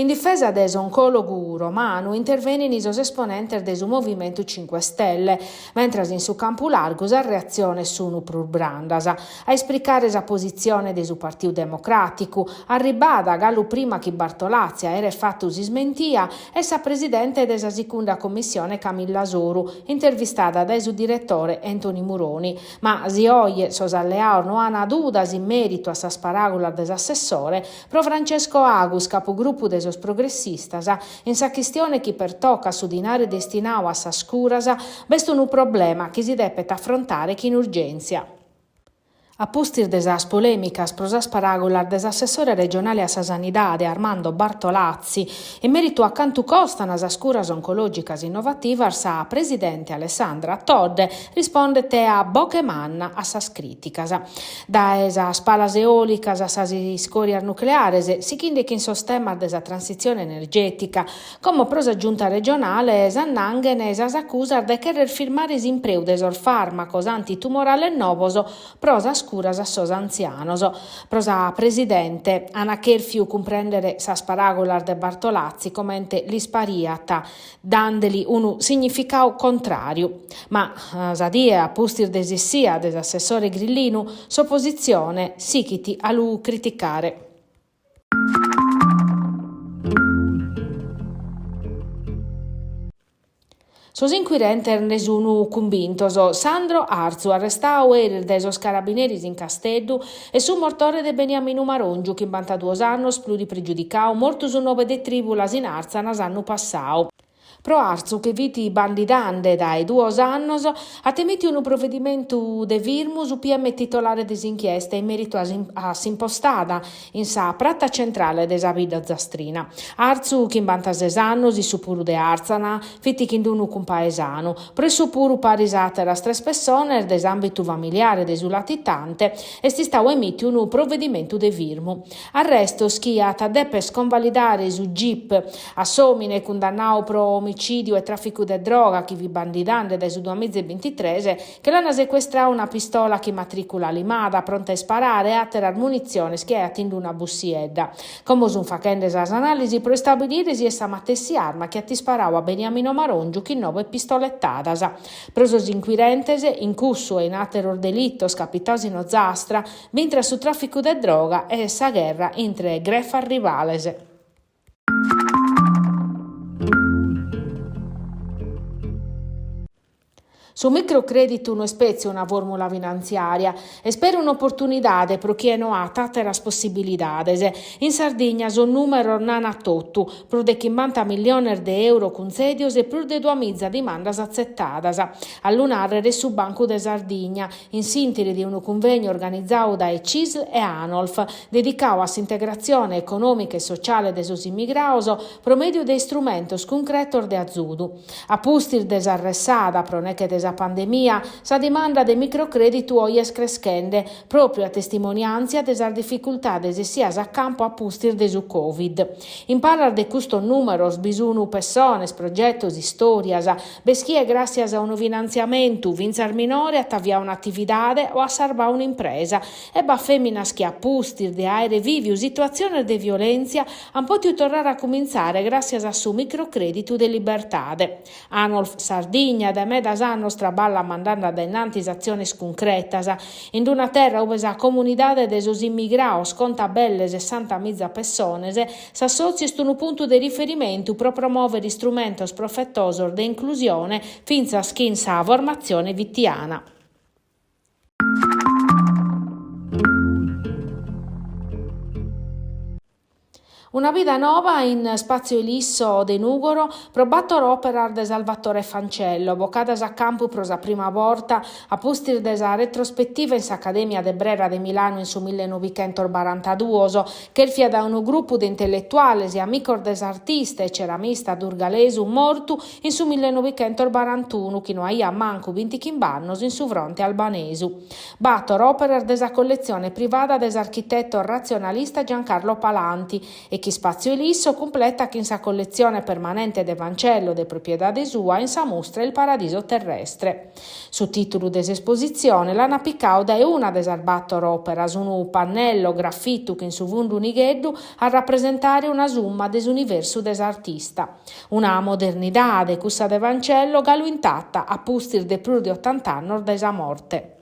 In difesa des oncologu romano intervenin isos esponentes des Movimento 5 Stelle, mentre in su campo largo a reazione sono pro brandas. A esplicare la posizione del Partito Democratico, arribada gallo prima che Bartolazzi era fatto si smentia, e sa presidente della seconda commissione Camilla Soru, intervistata dal suo direttore Anthony Muroni. Ma si oie sos alleados non hanno dudas in merito a sa sparagola dell'assessore, pro Francesco Agus, capogruppo des progressistas, in sa questione che pertocca su dinari destinato a sa scuras, questo è un problema che si deve affrontare in urgenza. A pustir de sas polemicas pro sas paragolas des assessore regionale a sa sanidade Armando Bartolazzi, in merito a cantu costano sas curas oncologicas innovativas, sa presidente Alessandra Todde risponde a boche manna a sas criticas. Da esas palas eolicas a sas iscorias nucleares, si chinde che in sostema de sa transizione energetica, come pro sa giunta regionale s'annanghen esas accusas de querer firmare impreu de sos farmacos antitumorales novos pro sas curas a sos anzianos. Prosa presidente Ana Cherfiu comprendere sas paragolas de Bartolazzi commente l'ispariata, dandeli un significato contrario. Ma sa die a pustir desissia des assessore Grillinu s'opposizione sichiti a lu criticare. Sos inquirentes ne sono convintos. Sandro Arzu, arrestado ieri dai sos carabineris in Casteddu, e su mortore de Beniamino Marongiu, che in 22 anni pluripregiudicau, morto su 9 de tribulas in Arzanas anno passau. Pro Arzu, che viti bandidande dai 2 anni, ha temiti un provvedimento de firmu su PM titolare des inchieste in merito a s'impostata in sa pratta centrale desa vita zastrina. Arzu, che in 26 anni, su puru de Arzana, viti che in dunu compaesano, presso puru parisate las 3 persone des'ambito familiare desu latitante, e sti stau emiti un provvedimento de firmu. Arresto schiata deppe sconvalidare su GIP a somine condannau pro omicidio e traffico di droga che vi bandidande dai su 2023, che l'hanno sequestrato una pistola che matricola limada pronta a sparare e a terar munizione schiata in una bussiedda. Come sono facendo esas analisi per stabilire se essa matessi arma che ti sparava a Beniamino Marongiu che 9 pistolettadas. Presos inquirentes in cusso e in atero delitto scapitosi no zastra, mentre su traffico di droga e essa guerra entre greffa rivales. Su microcredito uno spezia una formula finanziaria e spera un'opportunità pro chi non ha tante las possibilidades. In Sardegna son numero nanatottu, pro de 50 milioni di euro concedios e pro de 2.000 dimandas accettadas. A lunare su Banco de Sardegna, in sintesi di un convegno organizzato da CISL e ANOLF, dedicato all'integrazione economica e sociale de sos immigrados, pro medio de instrumentos concretos de azudu. A pustir desarressada pro neche desa pandemia, sa demanda de microcreditu oies crescende, proprio a testimonianza desa difficultades sias a campo a pustir de su Covid. In parlar de custo numeros bisunu persones, progettos, historias, beschie gracias a un finanziamento, vinzar minore a tavia un'attividade o a salvare un'impresa, e ba feminas che a pustir de aere viviu situazione de violenza han potuto tornare a cominciare gracias a su microcreditu de libertade. Anolf Sardegna da me das annos traballa mandando da innanti azioni concretas in una terra dove la comunità de sos immigrados conta belle 60.000 persone, s'associa stu un punto di riferimento per promuovere strumenti profettosos de inclusione finza skin sa formazione vittiana. Una vita nuova in Spazio Elisso de Nugoro, probato l'opera de Salvatore Fancello, vocadas a campo pro la prima volta a pustir de sa retrospettiva in s'Accademia de Brera de Milano in su 1942, che fia da un gruppo di intellettuali e amicos des artiste e ceramista durgalesu mortu in su 1941, che non ha manco 20 anni in su fronte albanesu. Batto l'opera de sa collezione privata des architetto razionalista Giancarlo Palanti e chi spazio lisso completa che in sa collezione permanente de Vancello de proprietà de sua in sa mostra Il Paradiso Terrestre. Su titolo des'esposizione la Napicauda è una des arbattor operas, un pannello graffitto che in su vundu nigheddu a rappresentare una summa des universu des artista. Una modernidade cussa de Vancello galu intatta a pustir de più di 80 anni da esa morte.